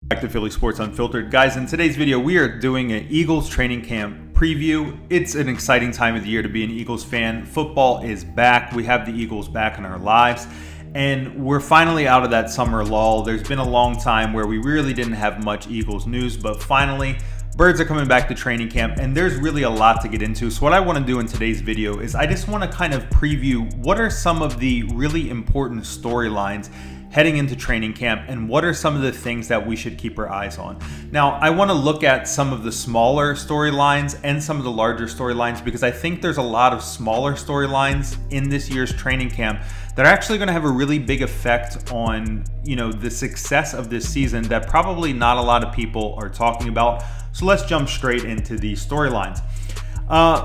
Back to Philly Sports Unfiltered. Guys, in today's video, we are doing an Eagles training camp preview. It's an exciting time of the year to be an Eagles fan. Football is back. We have the Eagles back in our lives. And we're finally out of that summer lull. There's been a long time where we really didn't have much Eagles news, but finally, birds are coming back to training camp, and there's really a lot to get into. So what I want to do in today's video is I just want to kind of preview what are some of the really important storylines heading into training camp, and what are some of the things that we should keep our eyes on. Now, I want to look at some of the smaller storylines and some of the larger storylines because I think there's a lot of smaller storylines in this year's training camp that are actually going to have a really big effect on, the success of this season that probably not a lot of people are talking about. So let's jump straight into these storylines.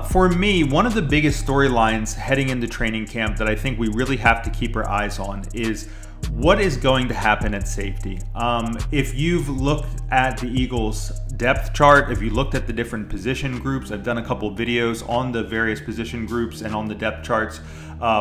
For me, one of the biggest storylines heading into training camp that I think we really have to keep our eyes on is what is going to happen at safety. If you've looked at the Eagles depth chart, if you looked at the different position groups, I've done a couple of videos on the various position groups and on the depth charts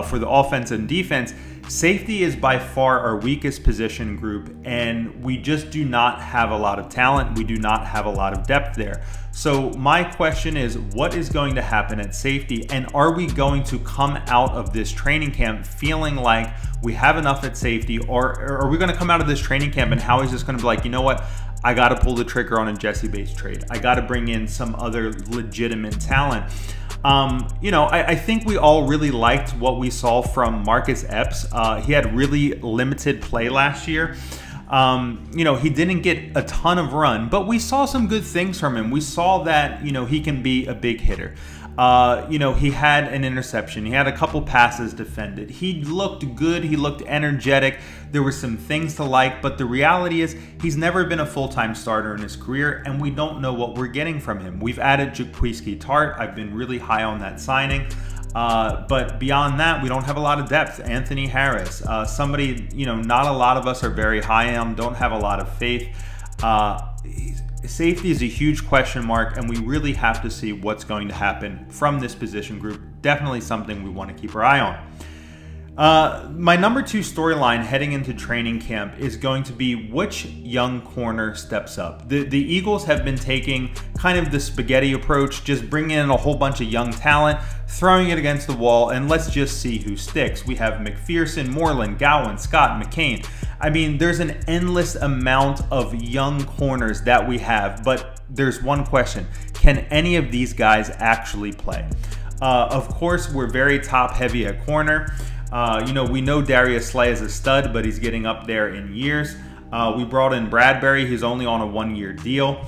for the offense and defense. Safety is by far our weakest position group, and we just do not have a lot of talent. We do not have a lot of depth there. So my question is, what is going to happen at safety, and are we going to come out of this training camp feeling like we have enough at safety, or are we going to come out of this training camp and Howie's just going to be like, you know what, I got to pull the trigger on a Jesse Bates trade. I got to bring in some other legitimate talent. I think we all really liked what we saw from Marcus Epps. He had really limited play last year. He didn't get a ton of run, but we saw some good things from him. We saw that, he can be a big hitter. He had an interception. He had a couple passes defended. He looked good. He looked energetic. There were some things to like, but the reality is he's never been a full-time starter in his career, and we don't know what we're getting from him. We've added Jaquiski Tart. I've been really high on that signing. But beyond that, we don't have a lot of depth. Anthony Harris, somebody, not a lot of us are very high on, don't have a lot of faith. Safety is a huge question mark, and we really have to see what's going to happen from this position group. Definitely something we want to keep our eye on. My number 2 storyline heading into training camp is going to be which young corner steps up. The Eagles have been taking kind of the spaghetti approach, just bringing in a whole bunch of young talent, throwing it against the wall, and let's just see who sticks. We have McPhearson, Moreland, Gowan, Scott, McCain. I mean, there's an endless amount of young corners that we have, but there's one question. Can any of these guys actually play? Of course, we're very top heavy at corner. We know Darius Slay is a stud, but he's getting up there in years. We brought in Bradbury, who's only on a 1-year deal.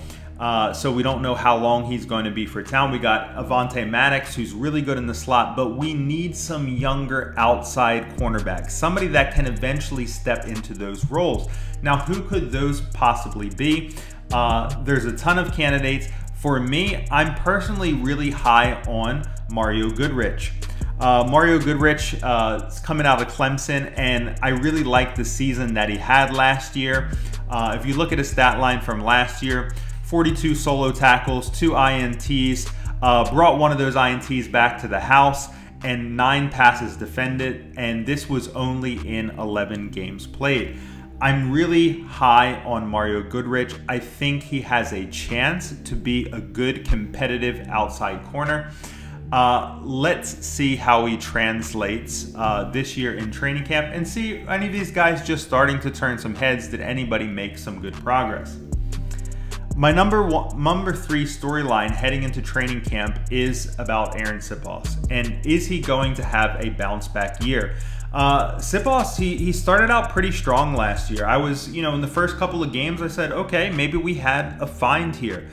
So we don't know how long he's going to be for town. We got Avonte Maddox, who's really good in the slot, but we need some younger outside cornerbacks, somebody that can eventually step into those roles. Now, who could those possibly be? There's a ton of candidates. For me, I'm personally really high on Mario Goodrich. Mario Goodrich is coming out of Clemson, and I really like the season that he had last year. If you look at his stat line from last year, 42 solo tackles, 2 INTs, brought one of those INTs back to the house, and 9 passes defended, and this was only in 11 games played. I'm really high on Mario Goodrich. I think he has a chance to be a good competitive outside corner. Let's see how he translates this year in training camp and see any of these guys just starting to turn some heads. Did anybody make some good progress? My number 3 storyline heading into training camp is about Arryn Siposs, and is he going to have a bounce back year? Siposs, he started out pretty strong last year. I was, in the first couple of games, I said, okay, maybe we had a find here.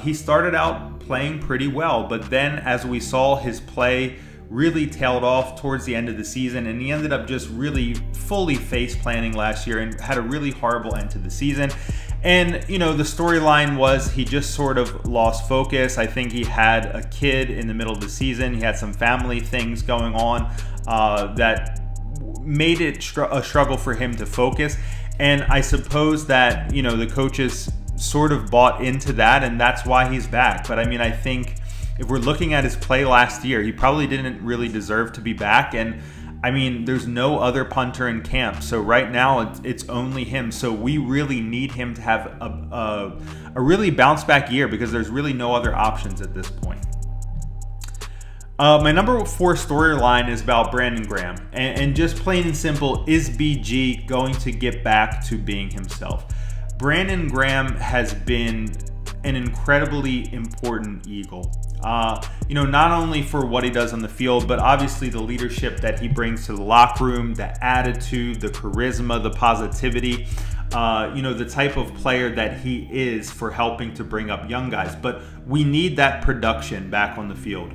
He started out playing pretty well, but then as we saw, his play really tailed off towards the end of the season, and he ended up just really fully face planting last year and had a really horrible end to the season. And, the storyline was he just sort of lost focus. I think he had a kid in the middle of the season. He had some family things going on that made it a struggle for him to focus. And I suppose that, the coaches sort of bought into that, and that's why he's back. But I mean, I think if we're looking at his play last year, he probably didn't really deserve to be back. And I mean, there's no other punter in camp. So right now it's only him. So we really need him to have a really bounce back year because there's really no other options at this point. My number 4 storyline is about Brandon Graham. And just plain and simple, is BG going to get back to being himself? Brandon Graham has been an incredibly important Eagle. You know, not only for what he does on the field, but obviously the leadership that he brings to the locker room, the attitude, the charisma, the positivity, you know, the type of player that he is for helping to bring up young guys. But we need that production back on the field.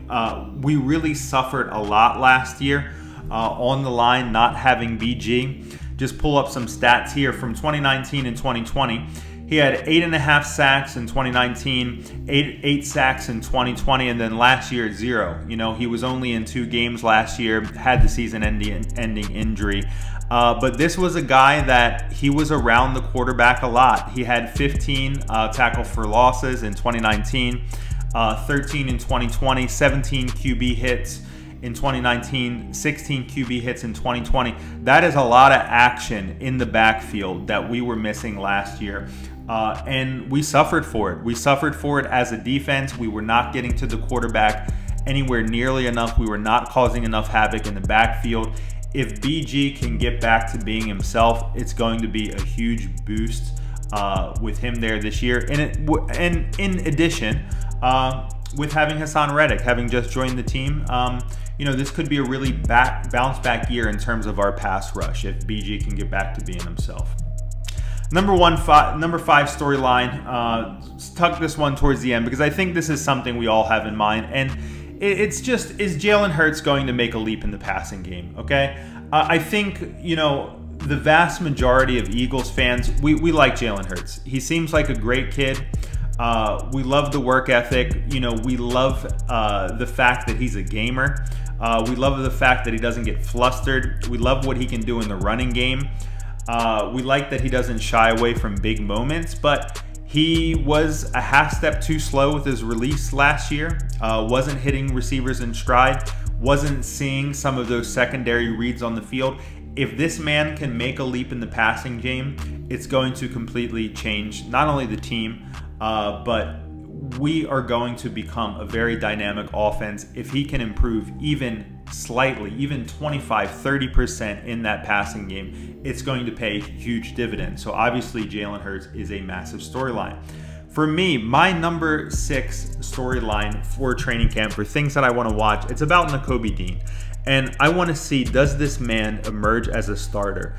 We really suffered a lot last year on the line, not having BG. Just pull up some stats here from 2019 and 2020. He had 8.5 sacks in 2019, 8 sacks in 2020, and then last year 0. You know, he was only in 2 games last year, had the season-ending injury. But this was a guy that he was around the quarterback a lot. He had 15 tackle for losses in 2019, 13 in 2020, 17 QB hits in 2019, 16 QB hits in 2020. That is a lot of action in the backfield that we were missing last year. And we suffered for it. We suffered for it as a defense. We were not getting to the quarterback anywhere nearly enough. We were not causing enough havoc in the backfield. If BG can get back to being himself, it's going to be a huge boost with him there this year. And in addition, with having Hassan Reddick having just joined the team, you know, this could be a really bounce back year in terms of our pass rush if BG can get back to being himself. Number 5 storyline, tuck this one towards the end because I think this is something we all have in mind, and it's just, is Jalen Hurts going to make a leap in the passing game? Okay, I think, you know, the vast majority of Eagles fans, we like Jalen Hurts. He seems like a great kid. We love the work ethic. You know, we love the fact that he's a gamer. We love the fact that he doesn't get flustered. We love what he can do in the running game. We like that he doesn't shy away from big moments, but he was a half step too slow with his release last year. Wasn't hitting receivers in stride. Wasn't seeing some of those secondary reads on the field. If this man can make a leap in the passing game, it's going to completely change not only the team, but we are going to become a very dynamic offense. If he can improve even slightly, even 25-30% in that passing game, it's going to pay huge dividends. So obviously Jalen Hurts is a massive storyline. For me, my number 6 storyline for training camp, for things that I want to watch, it's about Nakobe Dean. And I want to see, does this man emerge as a starter?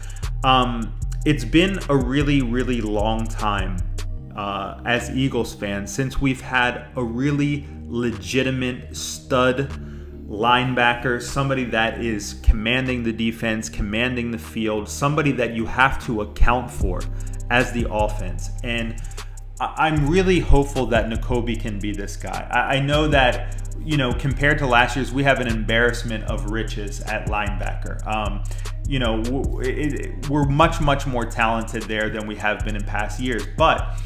It's been a really, really long time as Eagles fans since we've had a really legitimate stud linebacker, somebody that is commanding the defense, commanding the field, somebody that you have to account for as the offense. And I'm really hopeful that Nakobe can be this guy. I know that, you know, compared to last year's, we have an embarrassment of riches at linebacker. You know, we're much, much more talented there than we have been in past years. But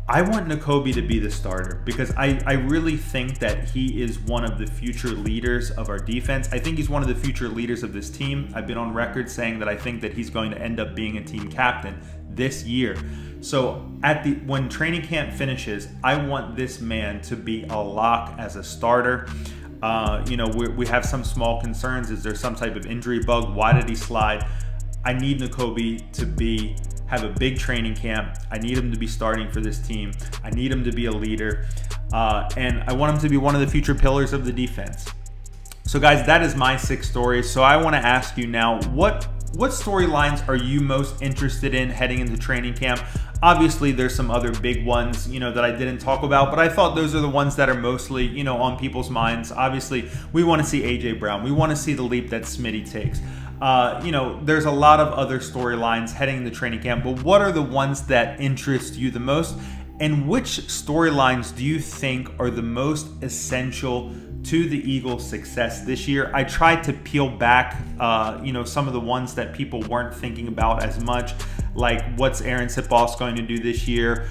I want Nakobe to be the starter because I really think that he is one of the future leaders of our defense. I think he's one of the future leaders of this team. I've been on record saying that I think that he's going to end up being a team captain this year. So when training camp finishes, I want this man to be a lock as a starter. You know, we have some small concerns. Is there some type of injury bug? Why did he slide? I need Nakobe to have a big training camp. I need him to be starting for this team. I need him to be a leader. And I want him to be one of the future pillars of the defense. So guys, that is my 6 stories. So I want to ask you now, what storylines are you most interested in heading into training camp? Obviously, there's some other big ones, you know, that I didn't talk about, but I thought those are the ones that are mostly, you know, on people's minds. Obviously, we want to see A.J. Brown. We want to see the leap that Smitty takes. You know, there's a lot of other storylines heading into training camp, but what are the ones that interest you the most? And which storylines do you think are the most essential to the Eagles' success this year? I tried to peel back, you know, some of the ones that people weren't thinking about as much, like what's Arryn Siposs going to do this year?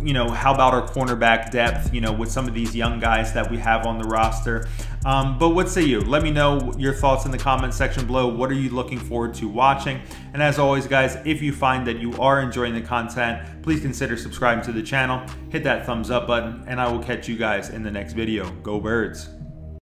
You know, how about our cornerback depth, you know, with some of these young guys that we have on the roster? But what say you? Let me know your thoughts in the comment section below. What are you looking forward to watching? And as always, guys, if you find that you are enjoying the content, please consider subscribing to the channel, hit that thumbs up button, and I will catch you guys in the next video. Go Birds!